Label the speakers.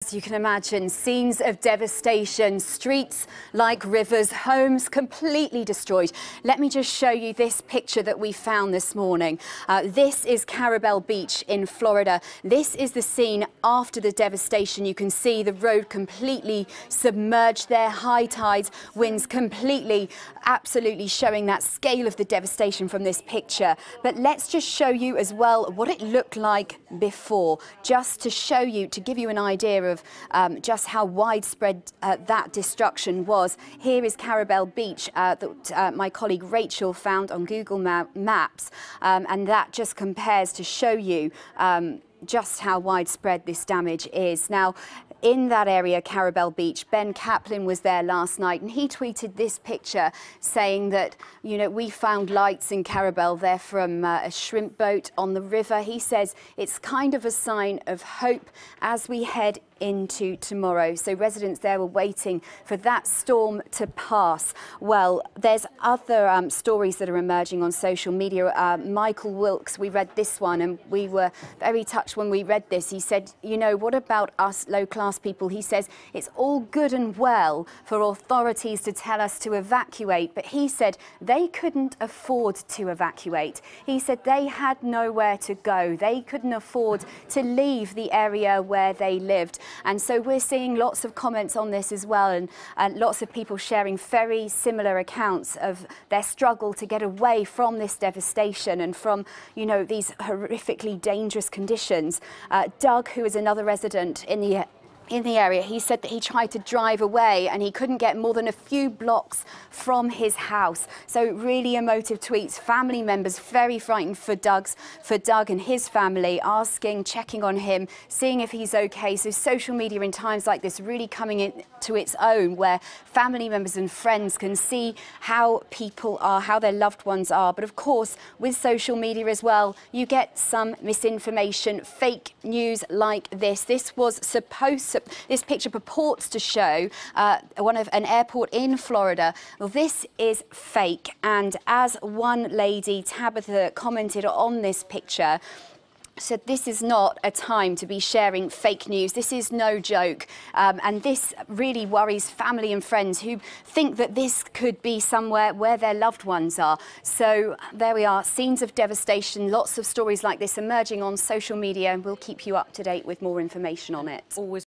Speaker 1: As you can imagine, scenes of devastation, streets like rivers, homes completely destroyed. Let me just show you this picture that we found this morning. This is Carabel Beach in Florida. This is the scene after the devastation. You can see the road completely submerged there, high tides, winds completely, absolutely showing that scale of the devastation from this picture. But let's just show you as well what it looked like before, just to show you, to give you an idea of just how widespread that destruction was. Here is Carabel Beach that my colleague Rachel found on Google Maps, and that just compares to show you just how widespread this damage is. Now, in that area, Carabel Beach, Ben Kaplan was there last night, and he tweeted this picture saying that, you know, we found lights in Carabel there from a shrimp boat on the river. He says it's kind of a sign of hope as we head into tomorrow. So residents there were waiting for that storm to pass. Well, there's other stories that are emerging on social media. Michael Wilkes, we read this one and we were very touched when we read this. He said, you know, what about us low-class people? He says it's all good and well for authorities to tell us to evacuate, but he said they couldn't afford to evacuate. He said they had nowhere to go. They couldn't afford to leave the area where they lived. And so we're seeing lots of comments on this as well, and lots of people sharing very similar accounts of their struggle to get away from this devastation and from, you know, these horrifically dangerous conditions. Doug, who is another resident in the area, he said that he tried to drive away and he couldn't get more than a few blocks from his house. So really emotive tweets. Family members very frightened for Doug and his family, asking, checking on him, seeing if he's okay. So social media in times like this really coming into its own, where family members and friends can see how people are, how their loved ones are. But of course, with social media as well, you get some misinformation, fake news like this. This picture purports to show an airport in Florida. Well, this is fake, and as one lady, Tabitha, commented on this picture, said this is not a time to be sharing fake news. This is no joke. And this really worries family and friends who think that this could be somewhere where their loved ones are. So there we are, scenes of devastation, lots of stories like this emerging on social media, and we'll keep you up to date with more information on it.
Speaker 2: Always